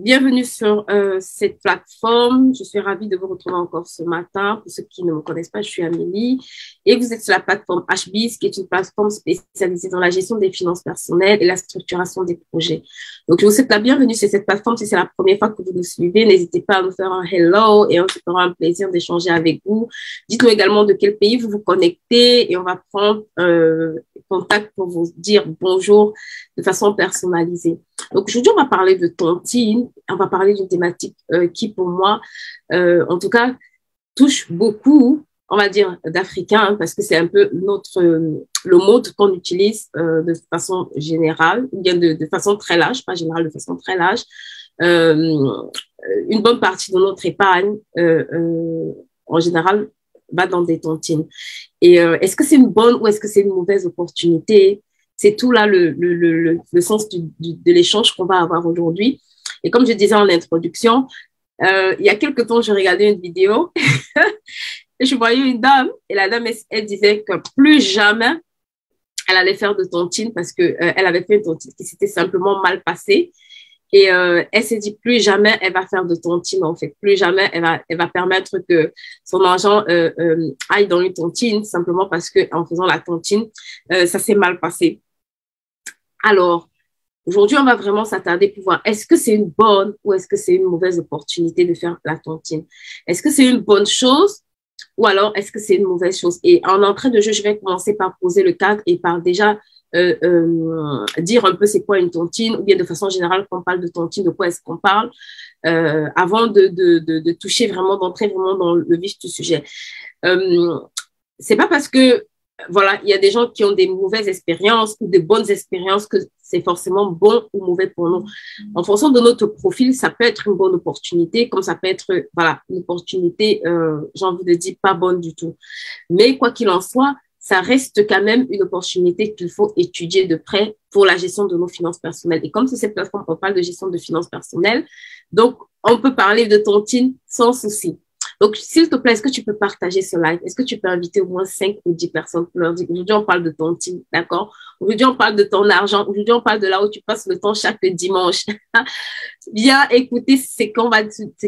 Bienvenue sur cette plateforme. Je suis ravie de vous retrouver encore ce matin. Pour ceux qui ne me connaissent pas, je suis Amélie et vous êtes sur la plateforme HBIZ, qui est une plateforme spécialisée dans la gestion des finances personnelles et la structuration des projets. Donc, je vous souhaite la bienvenue sur cette plateforme. Si c'est la première fois que vous nous suivez, n'hésitez pas à nous faire un hello et on se fera un plaisir d'échanger avec vous. Dites-nous également de quel pays vous vous connectez et on va prendre contact pour vous dire bonjour de façon personnalisée. Donc, aujourd'hui, on va parler de tontine. On va parler d'une thématique qui, pour moi, en tout cas, touche beaucoup, on va dire, d'Africains, hein, parce que c'est un peu le mode qu'on utilise de façon générale, ou bien de façon très large, pas générale, de façon très large. Une bonne partie de notre épargne, en général, va dans des tontines. Et est-ce que c'est une bonne ou est-ce que c'est une mauvaise opportunité? C'est tout là le sens de l'échange qu'on va avoir aujourd'hui. Et comme je disais en introduction, il y a quelques temps, je regardais une vidéo et je voyais une dame et la dame, elle disait que plus jamais elle allait faire de tontine parce que elle avait fait une tontine qui s'était simplement mal passée. Et elle s'est dit, plus jamais elle va faire de tontine, en fait. Plus jamais elle va permettre que son argent aille dans une tontine, simplement parce que en faisant la tontine, ça s'est mal passé. Alors, aujourd'hui, on va vraiment s'attarder pour voir est-ce que c'est une bonne ou est-ce que c'est une mauvaise opportunité de faire la tontine? Est-ce que c'est une bonne chose ou alors est-ce que c'est une mauvaise chose? Et en entrée de jeu, je vais commencer par poser le cadre et par déjà dire un peu c'est quoi une tontine ou bien de façon générale quand on parle de tontine, de quoi est-ce qu'on parle avant de toucher vraiment, d'entrer vraiment dans le vif du sujet. C'est pas parce que voilà, il y a des gens qui ont des mauvaises expériences ou des bonnes expériences que c'est forcément bon ou mauvais pour nous. En fonction de notre profil, ça peut être une bonne opportunité, comme ça peut être voilà, une opportunité, j'ai envie de dire, pas bonne du tout. Mais quoi qu'il en soit, ça reste quand même une opportunité qu'il faut étudier de près pour la gestion de nos finances personnelles. Et comme c'est cette plateforme, on parle de gestion de finances personnelles, donc on peut parler de tontine sans souci. Donc, s'il te plaît, est-ce que tu peux partager ce live? Est-ce que tu peux inviter au moins 5 ou 10 personnes pour leur dire, aujourd'hui, on parle de tontine, d'accord? Aujourd'hui, on parle de ton argent. Aujourd'hui, on parle de là où tu passes le temps chaque dimanche. Viens écouter ce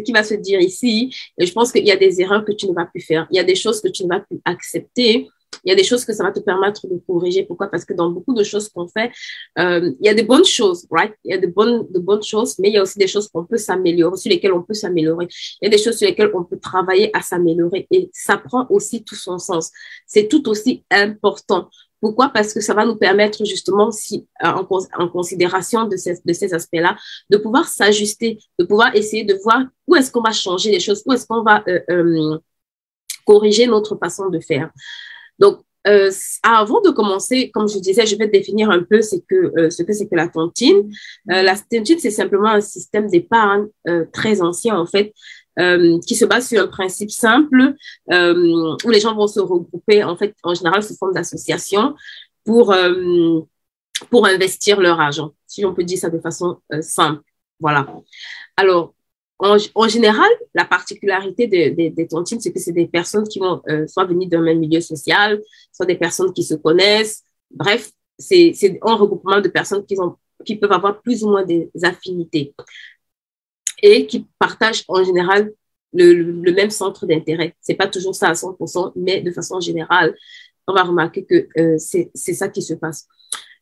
qui va se dire ici. Et je pense qu'il y a des erreurs que tu ne vas plus faire. Il y a des choses que tu ne vas plus accepter. Il y a des choses que ça va te permettre de corriger. Pourquoi? Parce que dans beaucoup de choses qu'on fait, il y a de bonnes choses, right? Il y a de bonnes choses, mais il y a aussi des choses qu'on peut s'améliorer, sur lesquelles on peut s'améliorer. Il y a des choses sur lesquelles on peut travailler à s'améliorer et ça prend aussi tout son sens. C'est tout aussi important. Pourquoi? Parce que ça va nous permettre justement, si, en considération de ces aspects-là, de pouvoir s'ajuster, de pouvoir essayer de voir où est-ce qu'on va changer les choses, où est-ce qu'on va corriger notre façon de faire. Donc, avant de commencer, comme je disais, je vais définir un peu ce que c'est que la tontine. La tontine, c'est simplement un système d'épargne très ancien, en fait, qui se base sur un principe simple où les gens vont se regrouper, en fait, en général, sous forme d'association pour investir leur argent, si on peut dire ça de façon simple. Voilà. Alors, en général, la particularité des tontines, c'est que c'est des personnes qui vont soit venir d'un même milieu social, soit des personnes qui se connaissent. Bref, c'est un regroupement de personnes qui peuvent avoir plus ou moins des affinités et qui partagent en général le même centre d'intérêt. C'est pas toujours ça à 100%, mais de façon générale, on va remarquer que c'est ça qui se passe.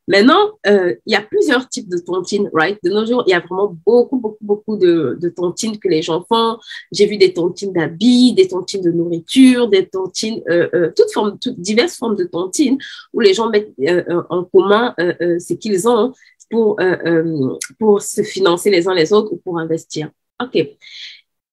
Maintenant, il y a plusieurs types de tontines, right? De nos jours, il y a vraiment beaucoup de tontines que les gens font. J'ai vu des tontines d'habits, des tontines de nourriture, des tontines, diverses formes de tontines où les gens mettent en commun ce qu'ils ont pour se financer les uns les autres ou pour investir. OK.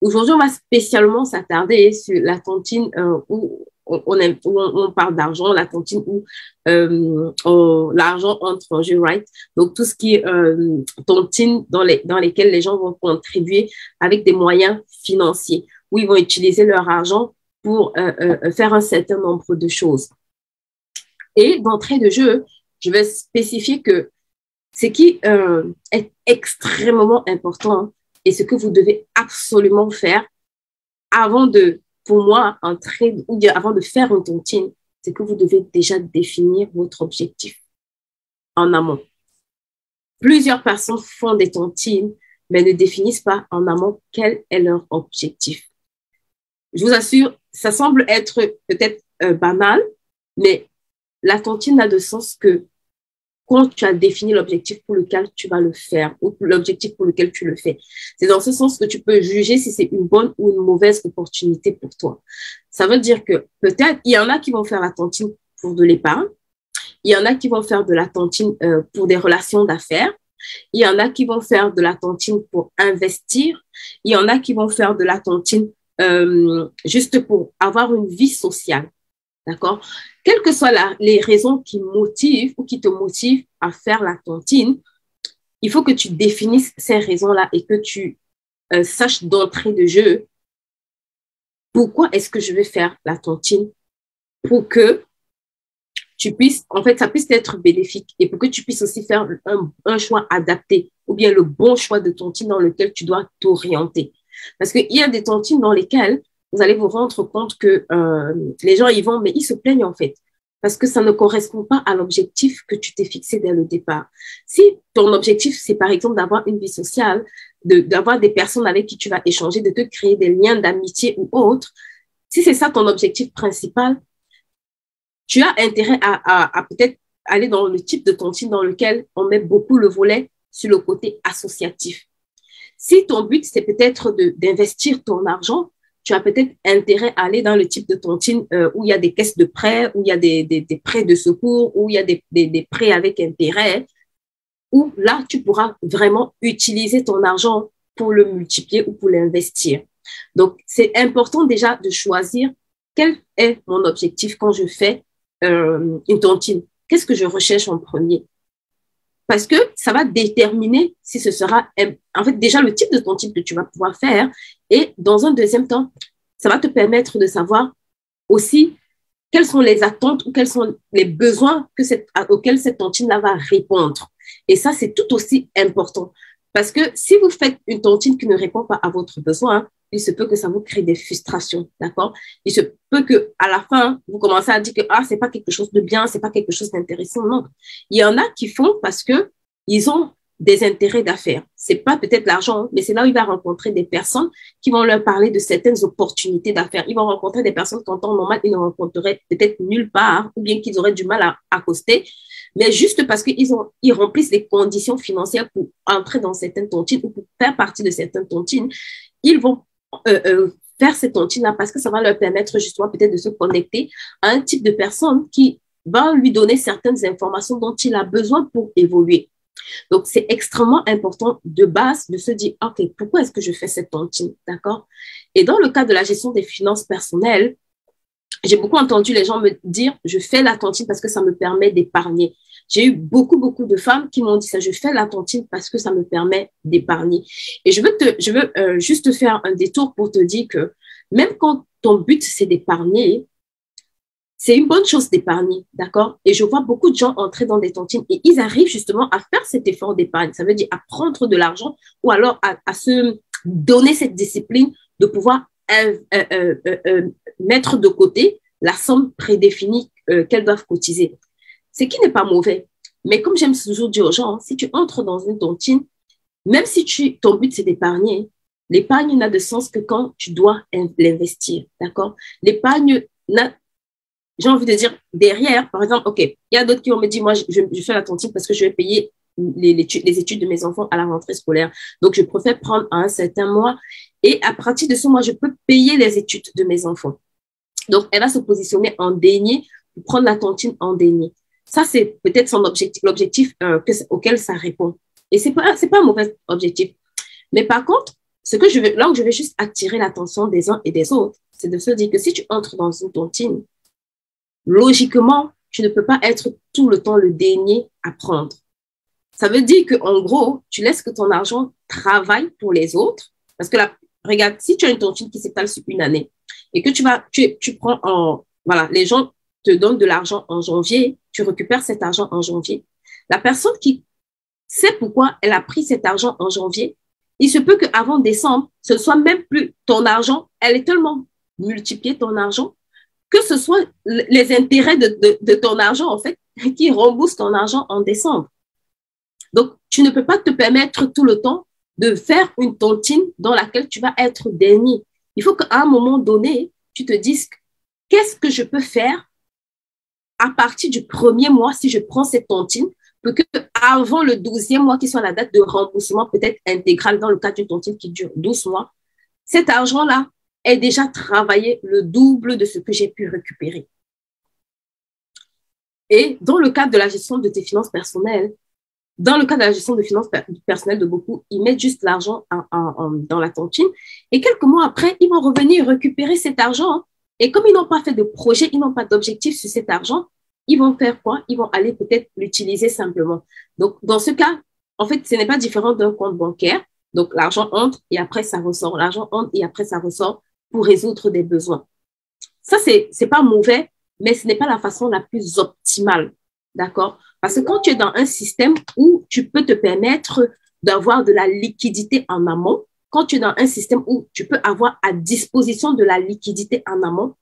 Aujourd'hui, on va spécialement s'attarder sur la tontine où on parle d'argent, la tontine où l'argent entre en jeu, right? Donc, tout ce qui est tontine dans lesquelles les gens vont contribuer avec des moyens financiers, où ils vont utiliser leur argent pour faire un certain nombre de choses. Et d'entrée de jeu, je vais spécifier que ce qui est extrêmement important et ce que vous devez absolument faire pour moi, ou bien avant de faire une tontine, c'est que vous devez déjà définir votre objectif en amont. Plusieurs personnes font des tontines mais ne définissent pas en amont quel est leur objectif. Je vous assure, ça semble être peut-être banal, mais la tontine n'a de sens que quand tu as défini l'objectif pour lequel tu vas le faire ou l'objectif pour lequel tu le fais. C'est dans ce sens que tu peux juger si c'est une bonne ou une mauvaise opportunité pour toi. Ça veut dire que peut-être, il y en a qui vont faire la tontine pour de l'épargne, il y en a qui vont faire de la tontine pour des relations d'affaires, il y en a qui vont faire de la tontine pour investir, il y en a qui vont faire de la tontine juste pour avoir une vie sociale. D'accord? Quelles que soient les raisons qui motivent ou qui te motivent à faire la tontine, il faut que tu définisses ces raisons-là et que tu saches d'entrée de jeu pourquoi est-ce que je vais faire la tontine pour que tu puisses, en fait, ça puisse être bénéfique et pour que tu puisses aussi faire un choix adapté ou bien le bon choix de tontine dans lequel tu dois t'orienter. Parce qu'il y a des tontines dans lesquelles vous allez vous rendre compte que les gens y vont, mais ils se plaignent en fait, parce que ça ne correspond pas à l'objectif que tu t'es fixé dès le départ. Si ton objectif, c'est par exemple d'avoir une vie sociale, d'avoir des personnes avec qui tu vas échanger, de te créer des liens d'amitié ou autre, si c'est ça ton objectif principal, tu as intérêt à peut-être aller dans le type de tontine dans lequel on met beaucoup le volet sur le côté associatif. Si ton but, c'est peut-être d'investir ton argent, tu as peut-être intérêt à aller dans le type de tontine où il y a des caisses de prêts, où il y a des prêts de secours, où il y a des prêts avec intérêt, où là, tu pourras vraiment utiliser ton argent pour le multiplier ou pour l'investir. Donc, c'est important déjà de choisir quel est mon objectif quand je fais une tontine. Qu'est-ce que je recherche en premier? Parce que ça va déterminer si ce sera, en fait, déjà le type de tontine que tu vas pouvoir faire. Et dans un deuxième temps, ça va te permettre de savoir aussi quelles sont les attentes ou quels sont les besoins auxquels cette tontine-là va répondre. Et ça, c'est tout aussi important. Parce que si vous faites une tontine qui ne répond pas à votre besoin, il se peut que ça vous crée des frustrations, d'accord? Il se peut que à la fin, vous commencez à dire que c'est pas quelque chose de bien, c'est pas quelque chose d'intéressant. Non, il y en a qui font parce que ils ont des intérêts d'affaires. C'est pas peut-être l'argent, mais c'est là où il va rencontrer des personnes qui vont leur parler de certaines opportunités d'affaires. Ils vont rencontrer des personnes qu'en temps normal, ils ne rencontreraient peut-être nulle part, ou bien qu'ils auraient du mal à accoster. Mais juste parce qu'ils remplissent les conditions financières pour entrer dans certaines tontines ou pour faire partie de certaines tontines, ils vont faire ces tontines-là parce que ça va leur permettre justement peut-être de se connecter à un type de personne qui va lui donner certaines informations dont il a besoin pour évoluer. Donc, c'est extrêmement important de base de se dire, OK, pourquoi est-ce que je fais cette tontine, d'accord? Et dans le cas de la gestion des finances personnelles, j'ai beaucoup entendu les gens me dire, je fais la tontine parce que ça me permet d'épargner. J'ai eu beaucoup de femmes qui m'ont dit ça, je fais la tontine parce que ça me permet d'épargner. Et je veux juste faire un détour pour te dire que même quand ton but, c'est d'épargner, c'est une bonne chose d'épargner, d'accord? Et je vois beaucoup de gens entrer dans des tontines et ils arrivent justement à faire cet effort d'épargne. Ça veut dire à prendre de l'argent ou alors à se donner cette discipline de pouvoir mettre de côté la somme prédéfinie qu'elles doivent cotiser. Ce qui n'est pas mauvais. Mais comme j'aime toujours dire aux gens, si tu entres dans une tontine, même si ton but c'est d'épargner, l'épargne n'a de sens que quand tu dois l'investir, d'accord? L'épargne n'a, j'ai envie de dire, derrière, par exemple, OK, il y a d'autres qui vont me dire, moi, je fais la tontine parce que je vais payer les études de mes enfants à la rentrée scolaire. Donc, je préfère prendre un certain mois et à partir de ce mois, je peux payer les études de mes enfants. Donc, elle va se positionner en déni pour prendre la tontine en déni. Ça, c'est peut-être son objectif, l'objectif auquel ça répond. Et c'est pas un mauvais objectif. Mais par contre, là où je vais juste attirer l'attention des uns et des autres, c'est de se dire que si tu entres dans une tontine, logiquement, tu ne peux pas être tout le temps le dernier à prendre. Ça veut dire qu'en gros, tu laisses que ton argent travaille pour les autres. Parce que là, regarde, si tu as une tontine qui s'étale sur une année et que tu prends voilà, les gens te donnent de l'argent en janvier, tu récupères cet argent en janvier. La personne qui sait pourquoi elle a pris cet argent en janvier, il se peut qu'avant décembre, ce ne soit même plus ton argent. Elle est tellement multipliée ton argent que ce soit les intérêts de ton argent, en fait, qui remboursent ton argent en décembre. Donc, tu ne peux pas te permettre tout le temps de faire une tontine dans laquelle tu vas être dernier. Il faut qu'à un moment donné, tu te dises qu'est-ce que je peux faire à partir du premier mois si je prends cette tontine pour que avant le 12e mois, qui soit la date de remboursement peut-être intégrale dans le cas d'une tontine qui dure 12 mois, cet argent-là est déjà travaillé le double de ce que j'ai pu récupérer. Et dans le cadre de la gestion de tes finances personnelles, dans le cadre de la gestion de finances personnelles de beaucoup, ils mettent juste l'argent dans la tontine et quelques mois après, ils vont revenir récupérer cet argent. Et comme ils n'ont pas fait de projet, ils n'ont pas d'objectif sur cet argent, ils vont faire quoi? Ils vont aller peut-être l'utiliser simplement. Donc, dans ce cas, en fait, ce n'est pas différent d'un compte bancaire. Donc, l'argent entre et après, ça ressort. L'argent entre et après, ça ressort pour résoudre des besoins. Ça, c'est pas mauvais, mais ce n'est pas la façon la plus optimale. D'accord? Parce que quand tu es dans un système où tu peux te permettre d'avoir de la liquidité en amont, quand tu es dans un système où tu peux avoir à disposition de la liquidité en amont,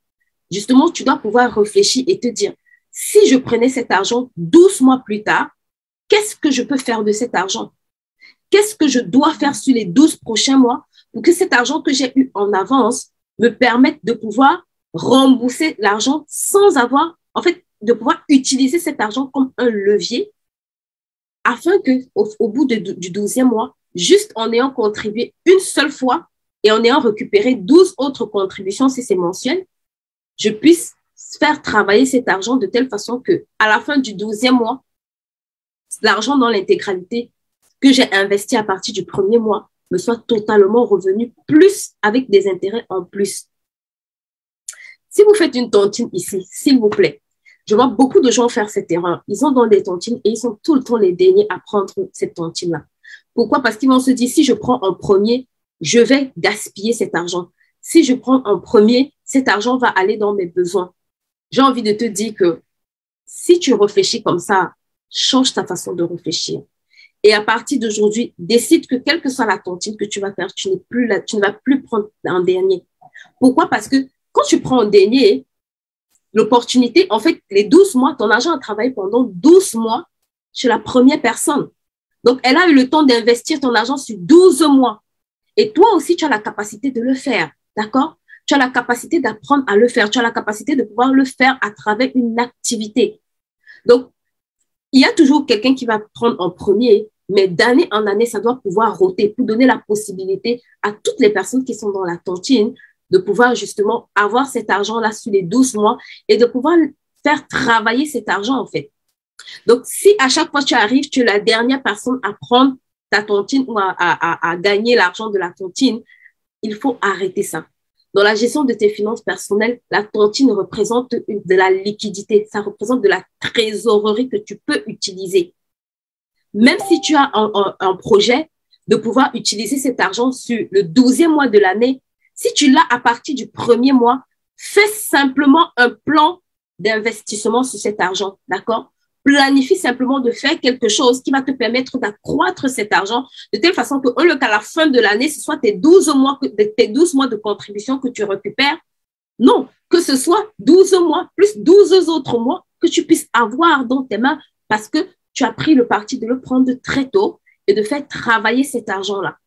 justement, tu dois pouvoir réfléchir et te dire, si je prenais cet argent 12 mois plus tard, qu'est-ce que je peux faire de cet argent? Qu'est-ce que je dois faire sur les 12 prochains mois pour que cet argent que j'ai eu en avance me permette de pouvoir rembourser l'argent sans avoir, en fait, de pouvoir utiliser cet argent comme un levier afin que au bout du 12e mois, juste en ayant contribué une seule fois et en ayant récupéré 12 autres contributions si c'est mensuel, je puisse faire travailler cet argent de telle façon que à la fin du 12e mois, l'argent dans l'intégralité que j'ai investi à partir du premier mois me soit totalement revenu plus avec des intérêts en plus. Si vous faites une tontine ici, s'il vous plaît, je vois beaucoup de gens faire cette erreur. Ils sont dans des tontines et ils sont tout le temps les derniers à prendre cette tontine-là. Pourquoi? Parce qu'ils vont se dire, si je prends en premier, je vais gaspiller cet argent. Si je prends en premier, cet argent va aller dans mes besoins. J'ai envie de te dire que si tu réfléchis comme ça, change ta façon de réfléchir. Et à partir d'aujourd'hui, décide que quelle que soit la tontine que tu vas faire, tu ne vas plus prendre en dernier. Pourquoi? Parce que quand tu prends en dernier, l'opportunité, en fait, les 12 mois, ton argent a travaillé pendant 12 mois chez la première personne. Donc, elle a eu le temps d'investir ton argent sur 12 mois. Et toi aussi, tu as la capacité de le faire. D'accord? Tu as la capacité d'apprendre à le faire. Tu as la capacité de pouvoir le faire à travers une activité. Donc, il y a toujours quelqu'un qui va prendre en premier, mais d'année en année, ça doit pouvoir roter pour donner la possibilité à toutes les personnes qui sont dans la tontine de pouvoir justement avoir cet argent-là sur les 12 mois et de pouvoir faire travailler cet argent, en fait. Donc, si à chaque fois tu arrives, tu es la dernière personne à prendre ta tontine ou à gagner l'argent de la tontine, il faut arrêter ça. Dans la gestion de tes finances personnelles, la tontine représente de la liquidité, ça représente de la trésorerie que tu peux utiliser. Même si tu as un projet de pouvoir utiliser cet argent sur le 12e mois de l'année, si tu l'as à partir du premier mois, fais simplement un plan d'investissement sur cet argent, d'accord? Planifie simplement de faire quelque chose qui va te permettre d'accroître cet argent de telle façon qu'à la fin de l'année, ce soit tes 12 mois de contribution que tu récupères. Non, que ce soit 12 mois plus 12 autres mois que tu puisses avoir dans tes mains parce que tu as pris le parti de le prendre très tôt et de faire travailler cet argent-là.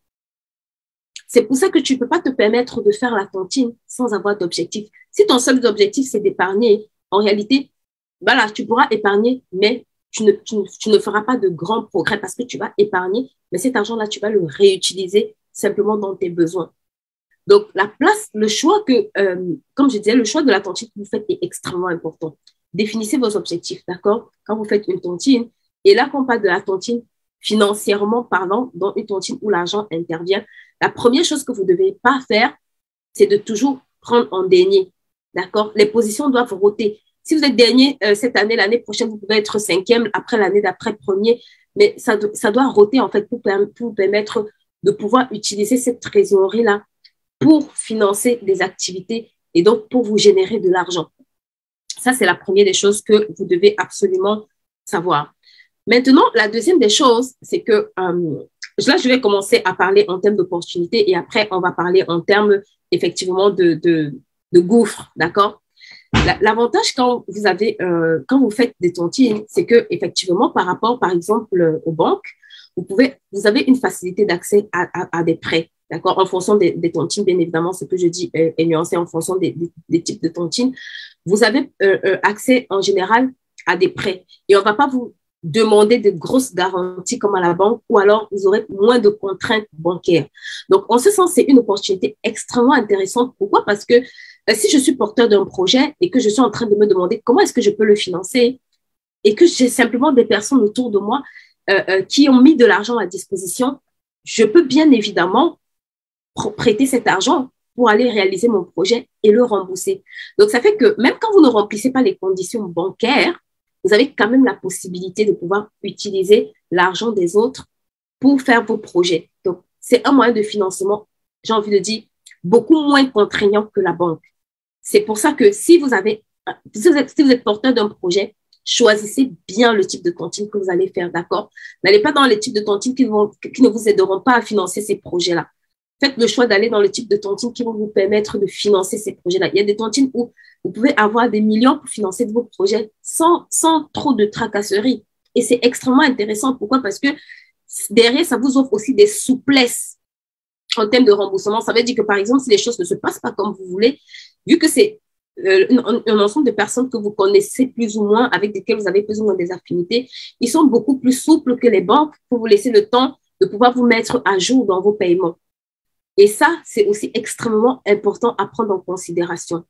C'est pour ça que tu ne peux pas te permettre de faire la tontine sans avoir d'objectif. Si ton seul objectif, c'est d'épargner, en réalité, voilà, tu pourras épargner, mais tu ne feras pas de grands progrès parce que tu vas épargner, mais cet argent-là, tu vas le réutiliser simplement dans tes besoins. Donc, le choix comme je disais, le choix de la tontine que vous faites est extrêmement important. Définissez vos objectifs, d'accord? Quand vous faites une tontine, et là, quand on parle de la tontine, financièrement parlant, dans une tontine où l'argent intervient, la première chose que vous ne devez pas faire, c'est de toujours prendre en dernier, d'accord? Les positions doivent roter. Si vous êtes dernier cette année, l'année prochaine, vous pouvez être cinquième, après l'année d'après premier, mais ça doit roter en fait pour vous permettre de pouvoir utiliser cette trésorerie-là pour financer des activités et donc pour vous générer de l'argent. Ça, c'est la première des choses que vous devez absolument savoir. Maintenant, la deuxième des choses, c'est que là, je vais commencer à parler en termes d'opportunités et après, on va parler en termes effectivement de gouffres, d'accord? L'avantage quand vous faites des tontines, c'est que effectivement, par rapport, par exemple, aux banques, vous avez une facilité d'accès à des prêts. D'accord? En fonction des tontines, bien évidemment, ce que je dis est nuancé en fonction des types de tontines. Vous avez accès en général à des prêts. Et on ne va pas vous demander de grosses garanties comme à la banque, ou alors vous aurez moins de contraintes bancaires. Donc, en ce sens, c'est une opportunité extrêmement intéressante. Pourquoi? Parce que si je suis porteur d'un projet et que je suis en train de me demander comment est-ce que je peux le financer, et que j'ai simplement des personnes autour de moi qui ont mis de l'argent à disposition, je peux bien évidemment prêter cet argent pour aller réaliser mon projet et le rembourser. Donc, ça fait que même quand vous ne remplissez pas les conditions bancaires, vous avez quand même la possibilité de pouvoir utiliser l'argent des autres pour faire vos projets. Donc, c'est un moyen de financement, j'ai envie de dire, beaucoup moins contraignant que la banque. C'est pour ça que si vous êtes porteur d'un projet, choisissez bien le type de tontine que vous allez faire, d'accord? N'allez pas dans les types de tontines qui ne vous aideront pas à financer ces projets-là. Faites le choix d'aller dans le type de tontine qui vont vous permettre de financer ces projets-là. Il y a des tontines où vous pouvez avoir des millions pour financer vos projets sans trop de tracasseries. Et c'est extrêmement intéressant. Pourquoi? Parce que derrière, ça vous offre aussi des souplesses en termes de remboursement. Ça veut dire que, par exemple, si les choses ne se passent pas comme vous voulez, vu que c'est un ensemble de personnes que vous connaissez plus ou moins, avec lesquelles vous avez plus ou moins des affinités, ils sont beaucoup plus souples que les banques pour vous laisser le temps de pouvoir vous mettre à jour dans vos paiements. Et ça, c'est aussi extrêmement important à prendre en considération.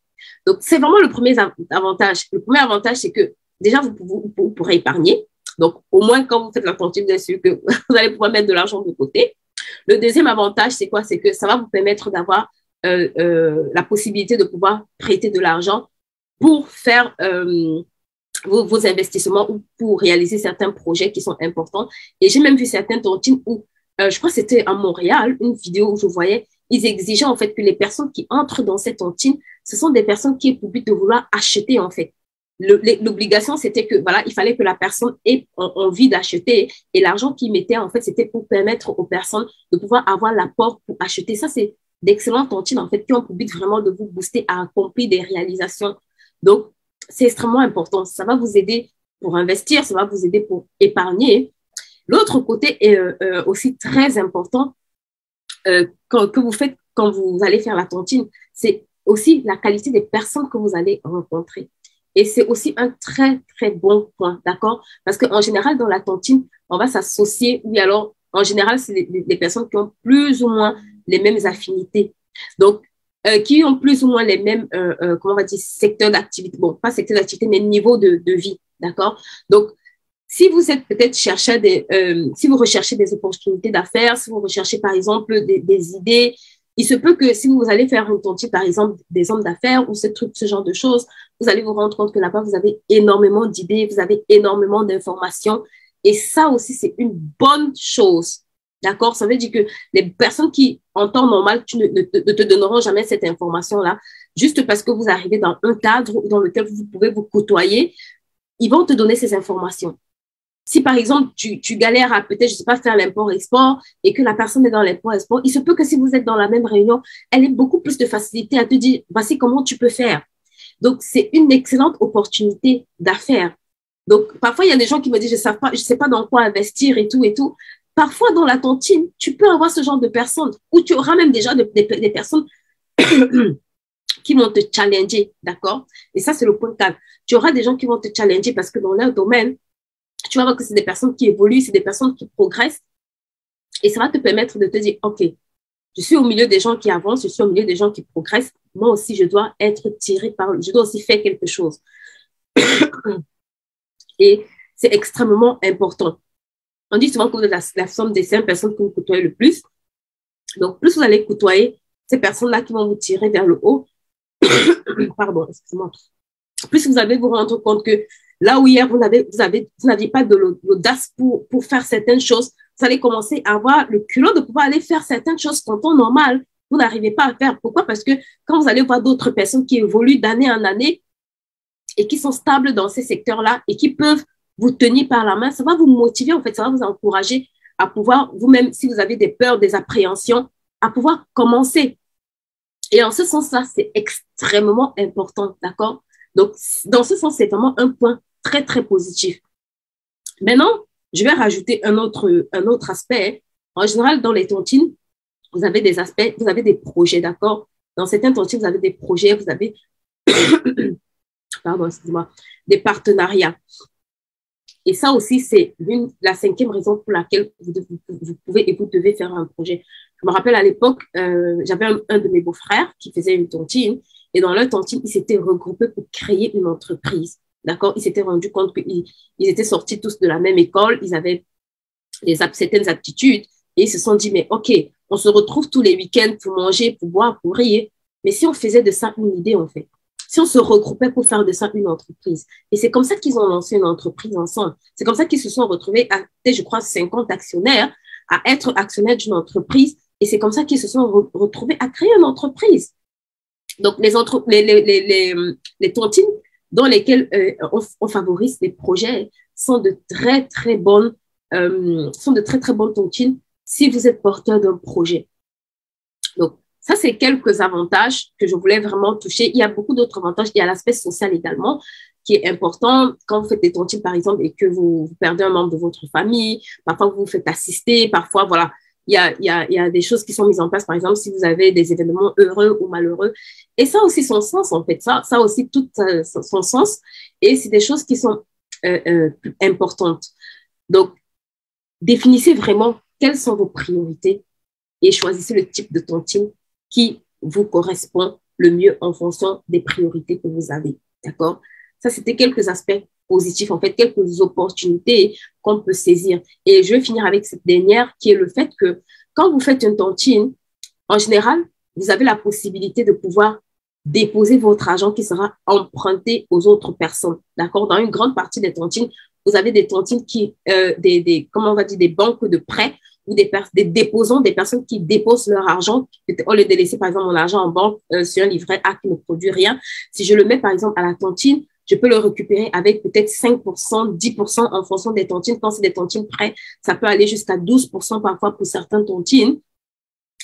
Donc, c'est vraiment le premier avantage. Le premier avantage, c'est que déjà, vous pourrez épargner. Donc, au moins, quand vous faites la tontine, bien sûr que vous allez pouvoir mettre de l'argent de côté. Le deuxième avantage, c'est quoi? C'est que ça va vous permettre d'avoir la possibilité de pouvoir prêter de l'argent pour faire vos investissements ou pour réaliser certains projets qui sont importants. Et j'ai même vu certaines tontines où je crois que c'était à Montréal, une vidéo où je voyais, ils exigeaient en fait que les personnes qui entrent dans cette tontine, ce sont des personnes qui ont pour but de vouloir acheter en fait. L'obligation, c'était que voilà, il fallait que la personne ait envie d'acheter et l'argent qu'ils mettaient en fait, c'était pour permettre aux personnes de pouvoir avoir l'apport pour acheter. Ça, c'est d'excellentes tontines en fait qui ont pour but vraiment de vous booster à accomplir des réalisations. Donc, c'est extrêmement important. Ça va vous aider pour investir, ça va vous aider pour épargner. L'autre côté est aussi très important que vous faites quand vous allez faire la tontine, c'est aussi la qualité des personnes que vous allez rencontrer. Et c'est aussi un très, très bon point, d'accord? Parce qu'en général, dans la tontine, on va s'associer, oui, alors, en général, c'est les personnes qui ont plus ou moins les mêmes affinités. Donc, qui ont plus ou moins les mêmes, comment on va dire, secteurs d'activité. Bon, pas secteurs d'activité, mais niveau de vie, d'accord? Donc, si vous êtes peut-être chercheur si vous recherchez des opportunités d'affaires, si vous recherchez par exemple des idées, il se peut que si vous allez faire une tontine, par exemple, des hommes d'affaires ou ce genre de choses, vous allez vous rendre compte que là-bas, vous avez énormément d'idées, vous avez énormément d'informations. Et ça aussi, c'est une bonne chose. D'accord? Ça veut dire que les personnes qui, en temps normal, ne te donneront jamais cette information-là, juste parce que vous arrivez dans un cadre dans lequel vous pouvez vous côtoyer, ils vont te donner ces informations. Si, par exemple, tu galères à peut-être, je sais pas, faire l'import-export et que la personne est dans l'import-export, il se peut que si vous êtes dans la même réunion, elle ait beaucoup plus de facilité à te dire, voici comment tu peux faire. Donc, c'est une excellente opportunité d'affaires. Donc, parfois, il y a des gens qui me disent, je sais pas dans quoi investir et tout et tout. Parfois, dans la tontine, tu peux avoir ce genre de personnes ou tu auras même déjà des personnes qui vont te challenger, d'accord? Et ça, c'est le point 4. Tu auras des gens qui vont te challenger parce que dans leur domaine, tu vas voir que c'est des personnes qui évoluent, c'est des personnes qui progressent. Et ça va te permettre de te dire, OK, je suis au milieu des gens qui avancent, je suis au milieu des gens qui progressent. Moi aussi, je dois être tiré je dois aussi faire quelque chose. Et c'est extrêmement important. On dit souvent que vous êtes la somme des 5 personnes que vous côtoyez le plus. Donc, plus vous allez côtoyer ces personnes-là qui vont vous tirer vers le haut, pardon, excusez-moi, plus vous allez vous rendre compte que là où hier, vous n'aviez pas de l'audace pour faire certaines choses, vous allez commencer à avoir le culot de pouvoir aller faire certaines choses qu'en temps normal, vous n'arrivez pas à faire. Pourquoi? Parce que quand vous allez voir d'autres personnes qui évoluent d'année en année et qui sont stables dans ces secteurs-là et qui peuvent vous tenir par la main, ça va vous motiver, en fait, ça va vous encourager à pouvoir, vous-même, si vous avez des peurs, des appréhensions, à pouvoir commencer. Et en ce sens-là, c'est extrêmement important, d'accord? Donc, dans ce sens, c'est vraiment un point très, très positif. Maintenant, je vais rajouter un autre aspect. En général, dans les tontines, vous avez des aspects, vous avez des projets, d'accord? Dans certaines tontines, vous avez des projets, vous avez, pardon, excusez-moi, des partenariats. Et ça aussi, c'est la cinquième raison pour laquelle vous pouvez et vous devez faire un projet. Je me rappelle à l'époque, j'avais un de mes beaux-frères qui faisait une tontine. Et dans leur tontine, ils s'étaient regroupés pour créer une entreprise. D'accord? Ils s'étaient rendus compte qu'ils étaient sortis tous de la même école. Ils avaient certaines aptitudes. Et ils se sont dit, mais OK, on se retrouve tous les week-ends pour manger, pour boire, pour rire. Mais si on faisait de ça une idée, en fait. Si on se regroupait pour faire de ça une entreprise. Et c'est comme ça qu'ils ont lancé une entreprise ensemble. C'est comme ça qu'ils se sont retrouvés à, je crois, 50 actionnaires, à être actionnaires d'une entreprise. Et c'est comme ça qu'ils se sont retrouvés à créer une entreprise. Donc, les tontines dans lesquelles on favorise les projets sont de très, très bonnes tontines si vous êtes porteur d'un projet. Donc, ça, c'est quelques avantages que je voulais vraiment toucher. Il y a beaucoup d'autres avantages. Il y a l'aspect social également qui est important. Quand vous faites des tontines, par exemple, et que vous perdez un membre de votre famille, parfois vous vous faites assister, parfois, voilà, il y a des choses qui sont mises en place, par exemple, si vous avez des événements heureux ou malheureux. Et ça aussi, son sens, en fait. Ça aussi, tout son sens. Et c'est des choses qui sont importantes. Donc, définissez vraiment quelles sont vos priorités et choisissez le type de tontine qui vous correspond le mieux en fonction des priorités que vous avez. D'accord? Ça, c'était quelques aspects positifs, en fait, quelques opportunités qu'on peut saisir. Et je vais finir avec cette dernière, qui est le fait que quand vous faites une tontine, en général, vous avez la possibilité de pouvoir déposer votre argent qui sera emprunté aux autres personnes. D'accord? Dans une grande partie des tontines, vous avez des tontines qui, comment on va dire, des banques de prêts ou des déposants, des personnes qui déposent leur argent, au lieu de laisser, par exemple, mon argent en banque sur un livret A qui ne produit rien. Si je le mets, par exemple, à la tontine, je peux le récupérer avec peut-être 5%, 10% en fonction des tontines. Quand c'est des tontines prêts, ça peut aller jusqu'à 12% parfois pour certaines tontines.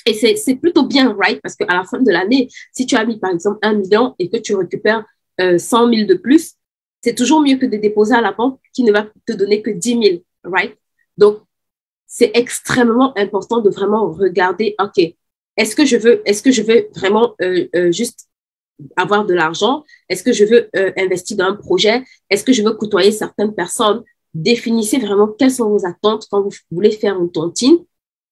Et c'est plutôt bien, right? Parce qu'à la fin de l'année, si tu as mis, par exemple, 1 million et que tu récupères 100 000 de plus, c'est toujours mieux que de déposer à la banque qui ne va te donner que 10 000, right? Donc, c'est extrêmement important de vraiment regarder, OK, est-ce que je veux vraiment juste avoir de l'argent? Est-ce que je veux investir dans un projet? Est-ce que je veux côtoyer certaines personnes? Définissez vraiment quelles sont vos attentes quand vous voulez faire une tontine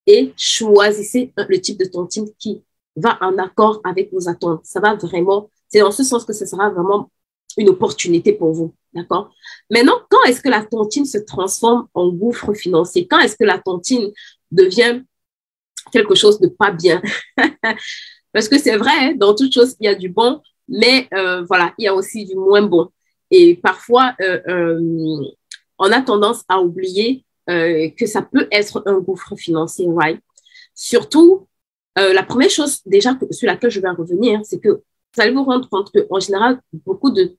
et choisissez le type de tontine qui va en accord avec vos attentes. Ça va vraiment, c'est dans ce sens que ce sera vraiment une opportunité pour vous, d'accord? Maintenant, quand est-ce que la tontine se transforme en gouffre financier? Quand est-ce que la tontine devient quelque chose de pas bien? Parce que c'est vrai, hein, dans toute chose, il y a du bon, mais voilà, il y a aussi du moins bon. Et parfois, on a tendance à oublier que ça peut être un gouffre financier, right? Surtout, la première chose déjà sur laquelle je vais revenir, c'est que vous allez vous rendre compte qu'en général, beaucoup de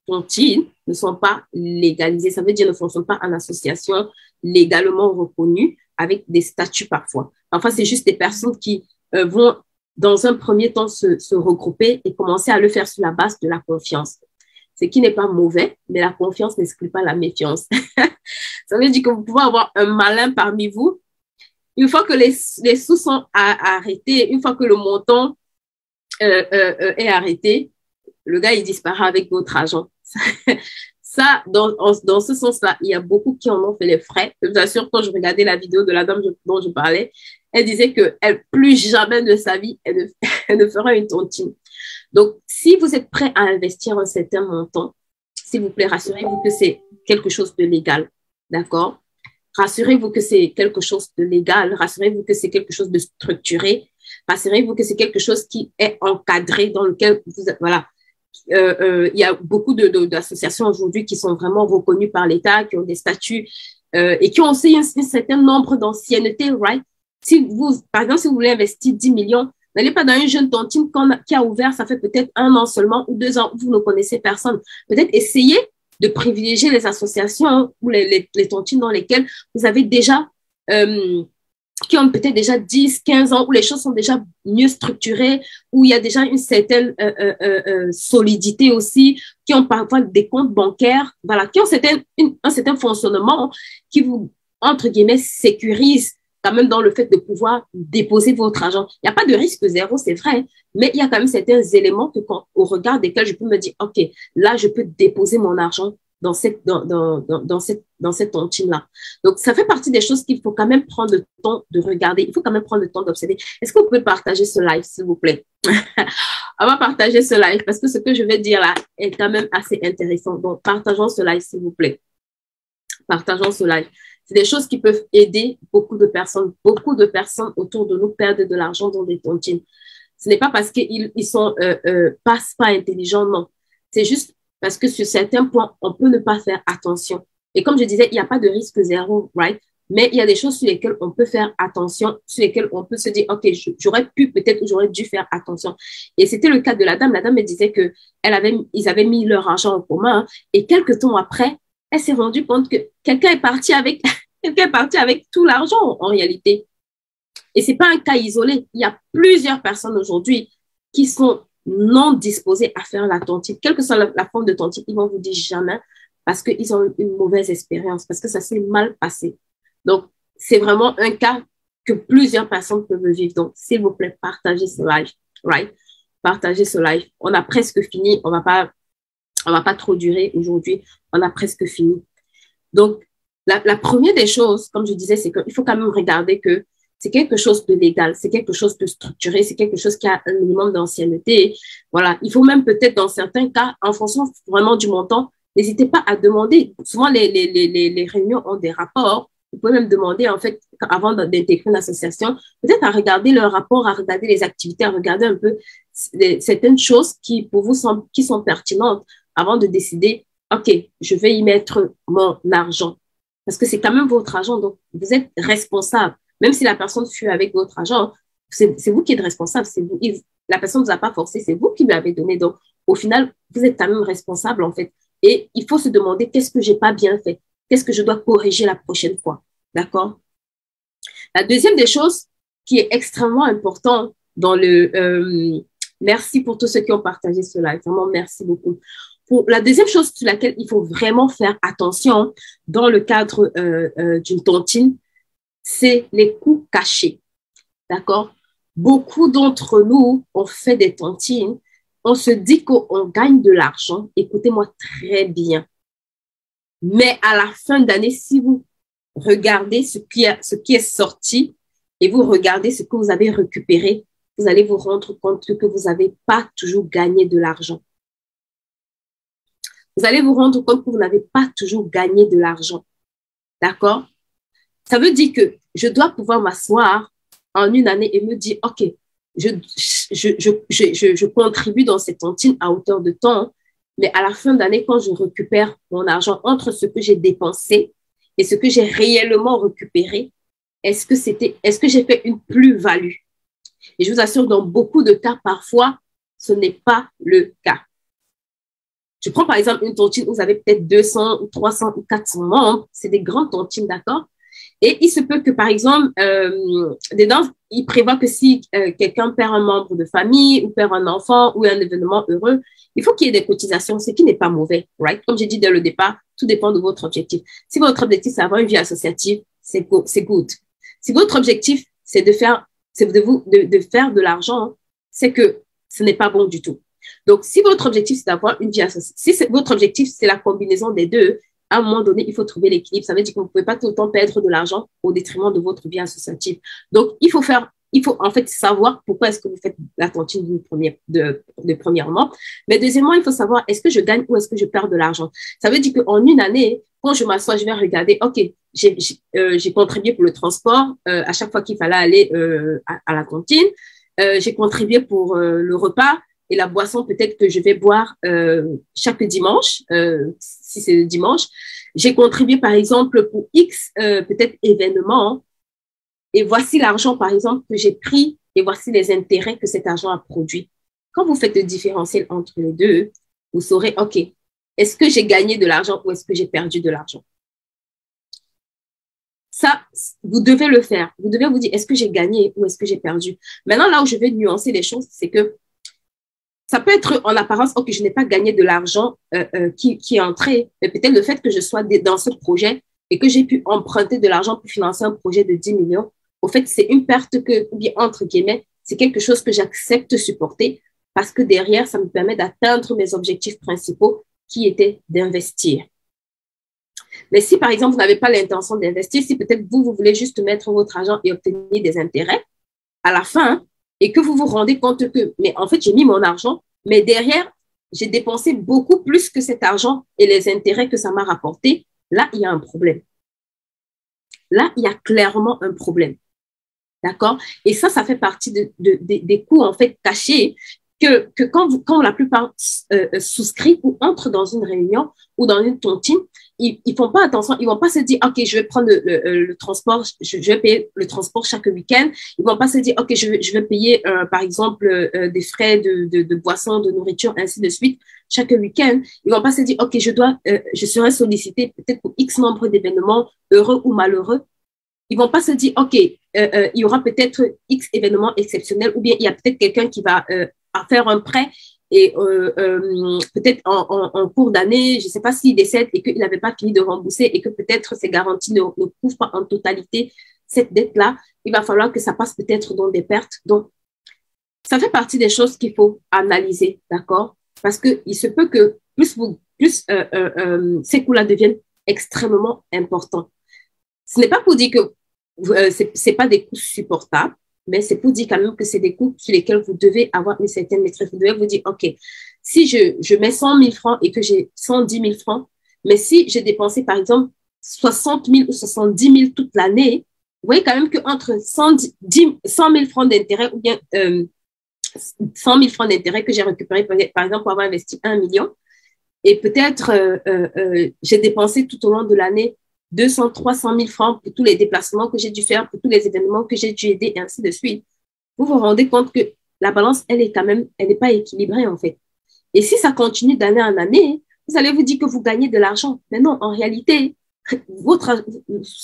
tontines ne sont pas légalisées. Ça veut dire ne fonctionnent pas en association légalement reconnue avec des statuts parfois. Parfois, c'est juste des personnes qui vont, dans un premier temps, se regrouper et commencer à le faire sur la base de la confiance. Ce qui n'est pas mauvais, mais la confiance n'exclut pas la méfiance. Ça veut dire que vous pouvez avoir un malin parmi vous. Une fois que les sous sont arrêtés, une fois que le montant est arrêté, le gars, il disparaît avec votre argent. Ça, dans ce sens-là, il y a beaucoup qui en ont fait les frais. Je vous assure, quand je regardais la vidéo de la dame dont je parlais, elle disait que plus jamais de sa vie, elle ne fera une tontine. Donc, si vous êtes prêt à investir un certain montant, s'il vous plaît, rassurez-vous que c'est quelque chose de légal. D'accord? Rassurez-vous que c'est quelque chose de légal. Rassurez-vous que c'est quelque chose de structuré. Rassurez-vous que c'est quelque chose qui est encadré, dans lequel vous êtes, voilà. Il y a beaucoup d'associations aujourd'hui qui sont vraiment reconnues par l'État, qui ont des statuts et qui ont aussi un certain nombre d'ancienneté, right? Par exemple, si vous voulez investir 10 millions, n'allez pas dans une jeune tontine qui a ouvert, ça fait peut-être 1 an seulement ou 2 ans, où vous ne connaissez personne. Peut-être essayez de privilégier les associations ou les tontines dans lesquelles vous avez déjà, qui ont peut-être déjà 10, 15 ans, où les choses sont déjà mieux structurées, où il y a déjà une certaine solidité aussi, qui ont parfois des comptes bancaires, voilà, qui ont un certain fonctionnement qui vous entre guillemets, sécurise quand même dans le fait de pouvoir déposer votre argent. Il n'y a pas de risque zéro, c'est vrai, mais il y a quand même certains éléments que au regard desquels je peux me dire, OK, là, je peux déposer mon argent dans cette tontine-là. Donc, ça fait partie des choses qu'il faut quand même prendre le temps de regarder. Il faut quand même prendre le temps d'observer. Est-ce que vous pouvez partager ce live, s'il vous plaît? On va partager ce live parce que ce que je vais dire là est quand même assez intéressant. Donc, partageons ce live, s'il vous plaît. Partageons ce live. C'est des choses qui peuvent aider beaucoup de personnes. Beaucoup de personnes autour de nous perdent de l'argent dans des tontines. Ce n'est pas parce qu'ils sont pas intelligents, non. C'est juste parce que sur certains points, on peut ne pas faire attention. Et comme je disais, il n'y a pas de risque zéro, right? Mais il y a des choses sur lesquelles on peut faire attention, sur lesquelles on peut se dire, OK, j'aurais pu peut-être ou j'aurais dû faire attention. Et c'était le cas de la dame. La dame me disait que ils avaient mis leur argent en commun et quelques temps après, elle s'est rendue compte que quelqu'un est parti avec tout l'argent en réalité. Et c'est pas un cas isolé. Il y a plusieurs personnes aujourd'hui qui sont non disposées à faire la tontine. Quelle que soit la forme de tontine, ils vont vous dire jamais parce qu'ils ont une mauvaise expérience, parce que ça s'est mal passé. Donc, c'est vraiment un cas que plusieurs personnes peuvent vivre. Donc, s'il vous plaît, partagez ce live, right? Partagez ce live. On a presque fini. On va pas trop durer aujourd'hui. On a presque fini. Donc, la première des choses, comme je disais, c'est qu'il faut quand même regarder que c'est quelque chose de légal, c'est quelque chose de structuré, c'est quelque chose qui a un minimum d'ancienneté. Voilà. Il faut même peut-être, dans certains cas, en fonction vraiment du montant, n'hésitez pas à demander. Souvent, les réunions ont des rapports. Vous pouvez même demander, en fait, avant d'intégrer une association, peut-être à regarder leur rapport, à regarder les activités, à regarder un peu certaines choses qui, pour vous, qui sont pertinentes avant de décider, OK, je vais y mettre mon argent. Parce que c'est quand même votre argent, donc vous êtes responsable. Même si la personne fuit avec votre argent, c'est vous qui êtes responsable. C'est vous. La personne ne vous a pas forcé, c'est vous qui lui avez donné. Donc, au final, vous êtes quand même responsable, en fait. Et il faut se demander qu'est-ce que j'ai pas bien fait? Qu'est-ce que je dois corriger la prochaine fois? D'accord? La deuxième des choses qui est extrêmement importante dans merci pour tous ceux qui ont partagé cela. Vraiment, merci beaucoup. La deuxième chose sur laquelle il faut vraiment faire attention dans le cadre d'une tontine, c'est les coûts cachés. D'accord? Beaucoup d'entre nous, on fait des tontines, on se dit qu'on gagne de l'argent. Écoutez-moi très bien. Mais à la fin d'année, si vous regardez ce qui est sorti et vous regardez ce que vous avez récupéré, vous allez vous rendre compte que vous n'avez pas toujours gagné de l'argent. Vous allez vous rendre compte que vous n'avez pas toujours gagné de l'argent. D'accord? Ça veut dire que je dois pouvoir m'asseoir en une année et me dire, OK, je contribue dans cette tontine à hauteur de temps, mais à la fin d'année, quand je récupère mon argent entre ce que j'ai dépensé et ce que j'ai réellement récupéré, est-ce que j'ai fait une plus-value? Et je vous assure, dans beaucoup de cas, parfois, ce n'est pas le cas. Je prends par exemple une tontine où vous avez peut-être 200 ou 300 ou 400 membres. C'est des grandes tontines, d'accord? Et il se peut que, par exemple, dedans, il prévoit que si quelqu'un perd un membre de famille ou perd un enfant ou un événement heureux, il faut qu'il y ait des cotisations, ce qui n'est pas mauvais, right? Comme j'ai dit dès le départ, tout dépend de votre objectif. Si votre objectif, c'est avoir une vie associative, c'est good. Si votre objectif, c'est de faire de l'argent, c'est que ce n'est pas bon du tout. Donc, si votre objectif, c'est d'avoir une vie associative, si votre objectif, c'est la combinaison des deux, à un moment donné, il faut trouver l'équilibre. Ça veut dire que vous ne pouvez pas tout le temps perdre de l'argent au détriment de votre vie associative. Donc, il faut en fait savoir pourquoi est-ce que vous faites la tontine premièrement. Mais deuxièmement, il faut savoir est-ce que je gagne ou est-ce que je perds de l'argent. Ça veut dire qu'en une année, quand je m'assois, je vais regarder, OK, j'ai contribué pour le transport à chaque fois qu'il fallait aller à la tontine. J'ai contribué pour le repas et la boisson peut-être que je vais boire chaque dimanche, si c'est le dimanche. J'ai contribué, par exemple, pour X peut-être événements. Et voici l'argent, par exemple, que j'ai pris et voici les intérêts que cet argent a produit. Quand vous faites le différentiel entre les deux, vous saurez, OK, est-ce que j'ai gagné de l'argent ou est-ce que j'ai perdu de l'argent? Ça, vous devez le faire. Vous devez vous dire, est-ce que j'ai gagné ou est-ce que j'ai perdu? Maintenant, là où je vais nuancer les choses, c'est que ça peut être en apparence, OK, je n'ai pas gagné de l'argent qui est entré, mais peut-être le fait que je sois dans ce projet et que j'ai pu emprunter de l'argent pour financer un projet de 10 millions, au fait, c'est une perte que, ou bien entre guillemets, c'est quelque chose que j'accepte supporter parce que derrière, ça me permet d'atteindre mes objectifs principaux qui étaient d'investir. Mais si, par exemple, vous n'avez pas l'intention d'investir, si peut-être vous voulez juste mettre votre argent et obtenir des intérêts à la fin, et que vous vous rendez compte que, mais en fait, j'ai mis mon argent, mais derrière, j'ai dépensé beaucoup plus que cet argent et les intérêts que ça m'a rapporté, là, il y a un problème. Là, il y a clairement un problème. D'accord? Et ça fait partie des coûts, en fait, cachés que quand la plupart souscrivent ou entrent dans une réunion ou dans une tontine, ils font pas attention, ils vont pas se dire, OK, je vais prendre le transport, je vais payer le transport chaque week-end. Ils vont pas se dire, OK, je vais payer, par exemple, des frais de boissons, de nourriture, ainsi de suite, chaque week-end. Ils vont pas se dire, OK, je serai sollicité peut-être pour X nombre d'événements, heureux ou malheureux. Ils vont pas se dire, OK, il y aura peut-être X événements exceptionnels ou bien il y a peut-être quelqu'un qui va faire un prêt et peut-être en cours d'année, je ne sais pas s'il décède et qu'il n'avait pas fini de rembourser et que peut-être ses garanties ne couvrent pas en totalité cette dette-là, il va falloir que ça passe peut-être dans des pertes. Donc, ça fait partie des choses qu'il faut analyser, d'accord? Parce qu'il se peut que plus ces coûts-là deviennent extrêmement importants. Ce n'est pas pour dire que c'est pas des coûts supportables, mais c'est pour dire quand même que c'est des coûts sur lesquels vous devez avoir une certaine maîtrise. Vous devez vous dire, OK, si je mets 100 000 francs et que j'ai 110 000 francs, mais si j'ai dépensé, par exemple, 60 000 ou 70 000 toute l'année, vous voyez quand même qu'entre 100 000 francs d'intérêt ou bien 100 000 francs d'intérêt que j'ai récupéré, par exemple, pour avoir investi 1 million, et peut-être j'ai dépensé tout au long de l'année 200, 300 000 francs pour tous les déplacements que j'ai dû faire, pour tous les événements que j'ai dû aider, et ainsi de suite. Vous vous rendez compte que la balance, elle n'est pas équilibrée, en fait. Et si ça continue d'année en année, vous allez vous dire que vous gagnez de l'argent. Mais non, en réalité,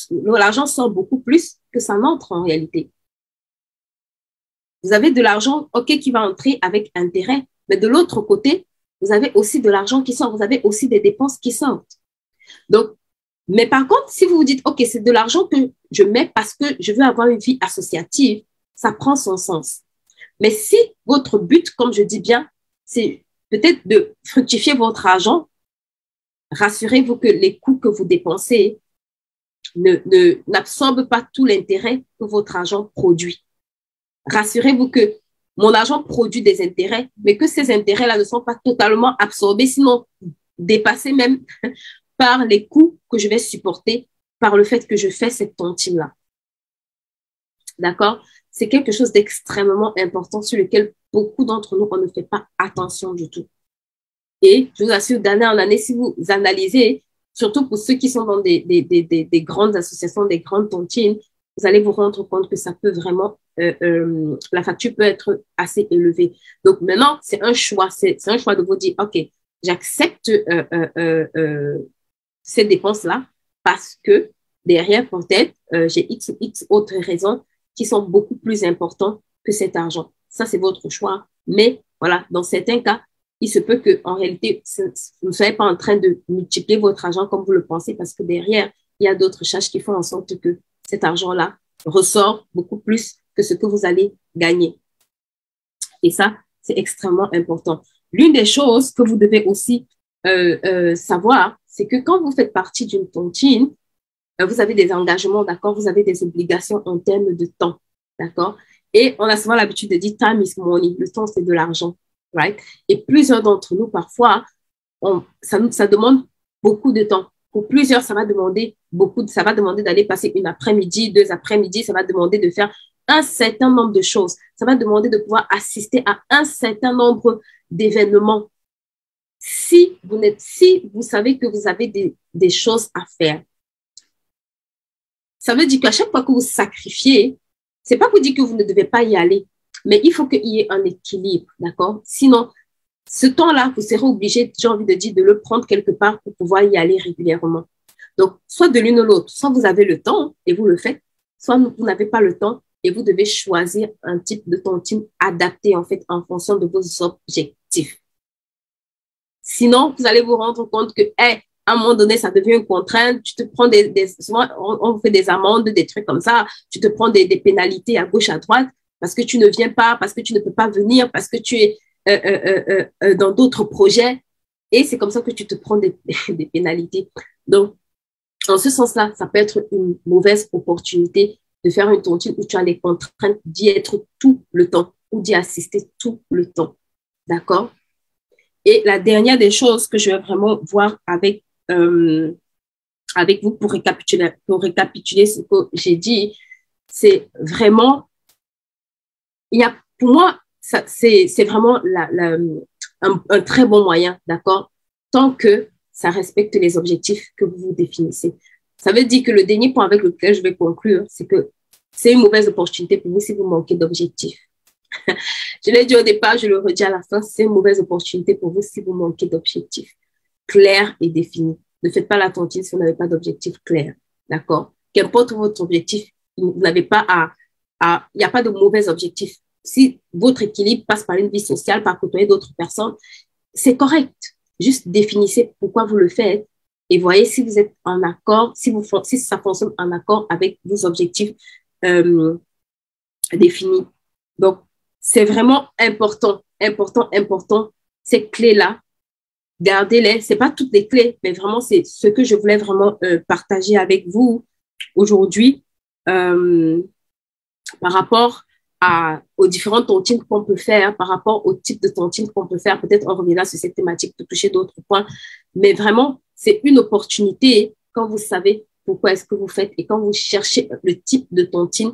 l'argent sort beaucoup plus que ça n'entre en réalité. Vous avez de l'argent, OK, qui va entrer avec intérêt, mais de l'autre côté, vous avez aussi de l'argent qui sort, vous avez aussi des dépenses qui sortent. Donc, mais par contre, si vous vous dites, OK, c'est de l'argent que je mets parce que je veux avoir une vie associative, ça prend son sens. Mais si votre but, comme je dis bien, c'est peut-être de fructifier votre argent, rassurez-vous que les coûts que vous dépensez n'absorbent pas tout l'intérêt que votre argent produit. Rassurez-vous que mon argent produit des intérêts, mais que ces intérêts-là ne sont pas totalement absorbés, sinon dépassés même par les coûts que je vais supporter par le fait que je fais cette tontine-là. D'accord? C'est quelque chose d'extrêmement important sur lequel beaucoup d'entre nous, on ne fait pas attention du tout. Et je vous assure, d'année en année, si vous analysez, surtout pour ceux qui sont dans des grandes associations, des grandes tontines, vous allez vous rendre compte que ça peut vraiment, la facture peut être assez élevée. Donc maintenant, c'est un choix de vous dire, OK, j'accepte ces dépenses-là parce que derrière, peut-être, j'ai X autres raisons qui sont beaucoup plus importantes que cet argent. Ça, c'est votre choix. Mais voilà, dans certains cas, il se peut qu'en réalité, vous ne soyez pas en train de multiplier votre argent comme vous le pensez parce que derrière, il y a d'autres charges qui font en sorte que cet argent-là ressort beaucoup plus que ce que vous allez gagner. Et ça, c'est extrêmement important. L'une des choses que vous devez aussi savoir, c'est que quand vous faites partie d'une tontine, vous avez des engagements, d'accord? Vous avez des obligations en termes de temps, d'accord? Et on a souvent l'habitude de dire time is money. Le temps, c'est de l'argent, right? Et plusieurs d'entre nous, parfois, ça demande beaucoup de temps. Pour plusieurs, ça va demander d'aller passer une après-midi, 2 après-midi, ça va demander de faire un certain nombre de choses. Ça va demander de pouvoir assister à un certain nombre d'événements. Si vous savez que vous avez des choses à faire, ça veut dire qu'à chaque fois que vous sacrifiez, c'est pas pour dire que vous ne devez pas y aller, mais il faut qu'il y ait un équilibre, d'accord? Sinon, ce temps-là, vous serez obligé, j'ai envie de dire, de le prendre quelque part pour pouvoir y aller régulièrement. Donc, soit de l'une ou l'autre, soit vous avez le temps et vous le faites, soit vous n'avez pas le temps et vous devez choisir un type de tontine adapté, en fait, en fonction de vos objectifs. Sinon, vous allez vous rendre compte que, à un moment donné, ça devient une contrainte. Tu te prends souvent, on fait des amendes, des trucs comme ça. Tu te prends des pénalités à gauche, à droite, parce que tu ne viens pas, parce que tu ne peux pas venir, parce que tu es dans d'autres projets. Et c'est comme ça que tu te prends des pénalités. Donc, en ce sens-là, ça peut être une mauvaise opportunité de faire une tontine où tu as les contraintes d'y être tout le temps ou d'y assister tout le temps. D'accord? Et la dernière des choses que je vais vraiment voir avec vous pour récapituler ce que j'ai dit, c'est vraiment, pour moi, c'est vraiment un très bon moyen, d'accord? Tant que ça respecte les objectifs que vous définissez. Ça veut dire que le dernier point avec lequel je vais conclure, c'est que c'est une mauvaise opportunité pour vous si vous manquez d'objectifs. Je l'ai dit au départ, je le redis à la fin, c'est une mauvaise opportunité pour vous si vous manquez d'objectifs clairs et définis. Ne faites pas la tontine si vous n'avez pas d'objectif clair, d'accord? Qu'importe votre objectif, vous n'avez pas il n'y a pas de mauvais objectif. Si votre équilibre passe par une vie sociale, par côtoyer d'autres personnes, c'est correct. Juste définissez pourquoi vous le faites et voyez si vous êtes en accord, si ça fonctionne en accord avec vos objectifs définis. Donc, c'est vraiment important, ces clés-là. Gardez-les. C'est pas toutes les clés, mais vraiment, c'est ce que je voulais vraiment partager avec vous aujourd'hui par rapport aux différentes tontines qu'on peut faire, par rapport au type de tontine qu'on peut faire. Peut-être on reviendra sur cette thématique pour toucher d'autres points. Mais vraiment, c'est une opportunité quand vous savez pourquoi est-ce que vous faites et quand vous cherchez le type de tontine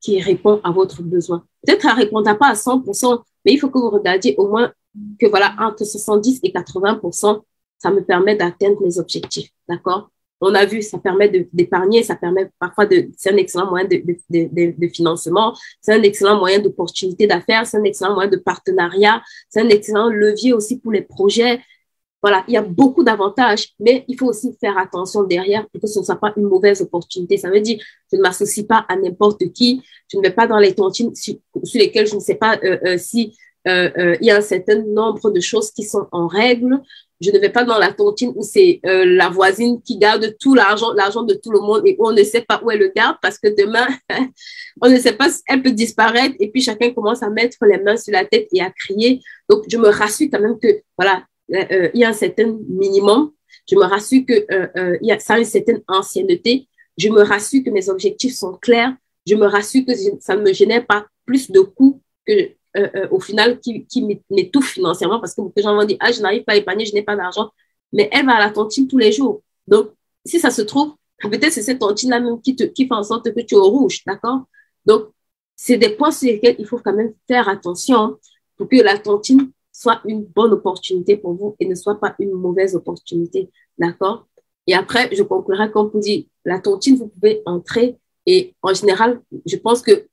qui répond à votre besoin. Peut-être elle ne répondra pas à 100%, mais il faut que vous regardiez au moins que voilà, entre 70 et 80%, ça me permet d'atteindre mes objectifs. D'accord? On a vu, ça permet d'épargner, ça permet parfois c'est un excellent moyen de financement, c'est un excellent moyen d'opportunité d'affaires, c'est un excellent moyen de partenariat, c'est un excellent levier aussi pour les projets. Voilà, il y a beaucoup d'avantages, mais il faut aussi faire attention derrière pour que ce ne soit pas une mauvaise opportunité. Ça veut dire, je ne m'associe pas à n'importe qui, je ne vais pas dans les tontines sur lesquelles je ne sais pas si il y a un certain nombre de choses qui sont en règle. Je ne vais pas dans la tontine où c'est la voisine qui garde tout l'argent de tout le monde et où on ne sait pas où elle le garde parce que demain, on ne sait pas, elle peut disparaître et puis chacun commence à mettre les mains sur la tête et à crier. Donc, je me rassure quand même que, voilà, il y a un certain minimum. Je me rassure que ça a une certaine ancienneté. Je me rassure que mes objectifs sont clairs. Je me rassure que ça ne me génère pas plus de coûts que au final qui m'étouffe financièrement parce que beaucoup de gens vont dire ah je n'arrive pas à épargner, je n'ai pas d'argent, mais elle va à la tontine tous les jours. Donc si ça se trouve peut-être c'est cette tontine là même qui fait en sorte que tu es au rouge, d'accord? Donc c'est des points sur lesquels il faut quand même faire attention pour que la tontine soit une bonne opportunité pour vous et ne soit pas une mauvaise opportunité, d'accord? Et après je conclurai comme vous dit, la tontine vous pouvez entrer et en général je pense que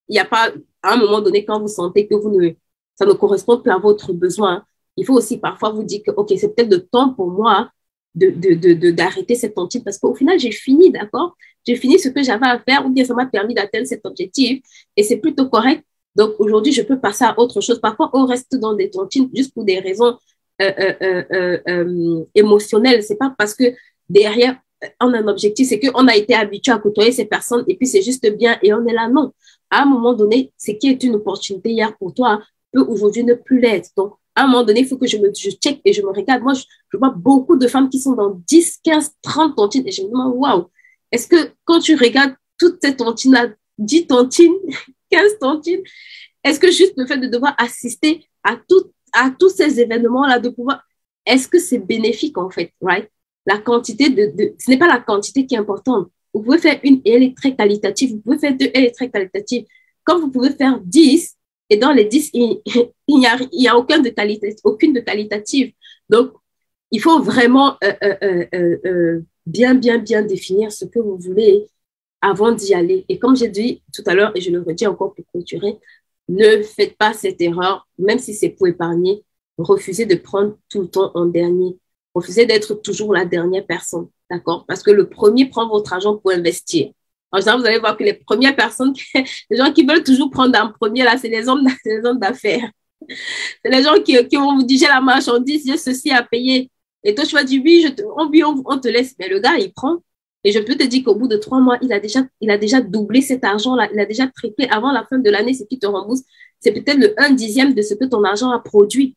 il n'y a pas, à un moment donné, quand vous sentez que ça ne correspond plus à votre besoin, il faut aussi parfois vous dire que, OK, c'est peut-être le temps pour moi d'arrêter cette tontine parce qu'au final, j'ai fini, d'accord? J'ai fini ce que j'avais à faire ou bien ça m'a permis d'atteindre cet objectif et c'est plutôt correct. Donc, aujourd'hui, je peux passer à autre chose. Parfois, on reste dans des tontines juste pour des raisons émotionnelles. C'est pas parce que derrière, on a un objectif, c'est qu'on a été habitué à côtoyer ces personnes et puis c'est juste bien et on est là, non. À un moment donné, ce qui est une opportunité hier pour toi peut aujourd'hui ne plus l'être. Donc, à un moment donné, il faut que je check et je me regarde. Moi, je vois beaucoup de femmes qui sont dans 10, 15, 30 tontines et je me demande, waouh, est-ce que quand tu regardes toutes ces tontines-là, 10 tontines, 15 tontines, est-ce que juste le fait de devoir assister à tous ces événements-là, de pouvoir, est-ce que c'est bénéfique en fait, right? La quantité ce n'est pas la quantité qui est importante. Vous pouvez faire une et elle est très qualitative. Vous pouvez faire deux et elle est très qualitative. Comme vous pouvez faire 10, et dans les 10, il n'y a aucune de qualitative. Donc, il faut vraiment bien définir ce que vous voulez avant d'y aller. Et comme j'ai dit tout à l'heure, et je le redis encore pour clôturer, ne faites pas cette erreur, même si c'est pour épargner. Refusez de prendre tout le temps en dernier. Refusez d'être toujours la dernière personne, d'accord? Parce que le premier prend votre argent pour investir. En général, vous allez voir que les premières personnes, les gens qui veulent toujours prendre en premier, là, c'est les hommes d'affaires. C'est les gens qui vont vous dire, j'ai la marchandise, j'ai ceci à payer. Et toi, tu vas dire, oui, on te laisse. Mais le gars, il prend. Et je peux te dire qu'au bout de 3 mois, il a déjà doublé cet argent-là. Il a déjà triplé. Avant la fin de l'année, ce qu'il te rembourse, c'est peut-être le 1/10 de ce que ton argent a produit.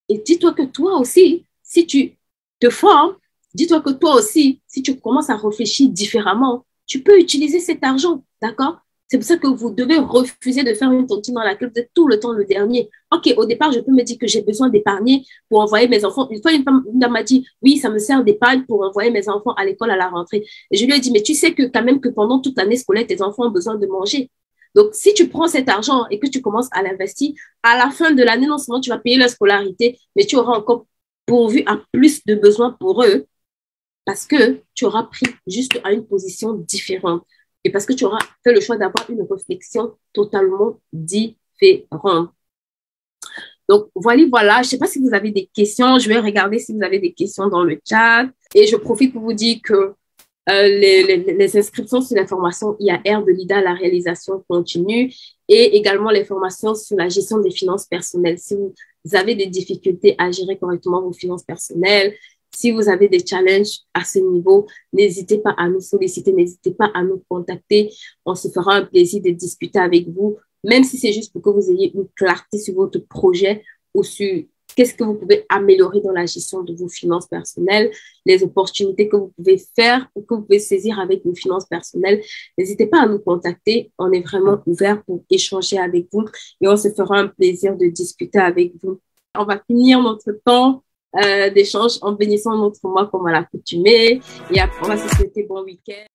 Et dis-toi que toi aussi, si tu te formes, dis-toi que toi aussi, si tu commences à réfléchir différemment, tu peux utiliser cet argent, d'accord? C'est pour ça que vous devez refuser de faire une tontine dans laquelle vous êtes tout le temps le dernier. OK, au départ, je peux me dire que j'ai besoin d'épargner pour envoyer mes enfants. Une fois, une dame m'a dit, oui, ça me sert d'épargne pour envoyer mes enfants à l'école à la rentrée. Et je lui ai dit, mais tu sais que quand même que pendant toute l'année scolaire, tes enfants ont besoin de manger. Donc, si tu prends cet argent et que tu commences à l'investir, à la fin de l'année, non seulement tu vas payer leur scolarité, mais tu auras encore pourvu à plus de besoins pour eux parce que tu auras pris juste à une position différente et parce que tu auras fait le choix d'avoir une réflexion totalement différente. Donc, voilà. Je ne sais pas si vous avez des questions. Je vais regarder si vous avez des questions dans le chat. Et je profite pour vous dire que les inscriptions sur la formation IAR de l'IDA, la réalisation continue, et également les formations sur la gestion des finances personnelles. Si vous avez des difficultés à gérer correctement vos finances personnelles, si vous avez des challenges à ce niveau, n'hésitez pas à nous solliciter, n'hésitez pas à nous contacter. On se fera un plaisir de discuter avec vous, même si c'est juste pour que vous ayez une clarté sur votre projet ou sur qu'est-ce que vous pouvez améliorer dans la gestion de vos finances personnelles, les opportunités que vous pouvez faire ou que vous pouvez saisir avec vos finances personnelles. N'hésitez pas à nous contacter. On est vraiment ouvert pour échanger avec vous et on se fera un plaisir de discuter avec vous. On va finir notre temps d'échange en bénissant notre mois comme à l'accoutumée et après on va se souhaiter bon week-end.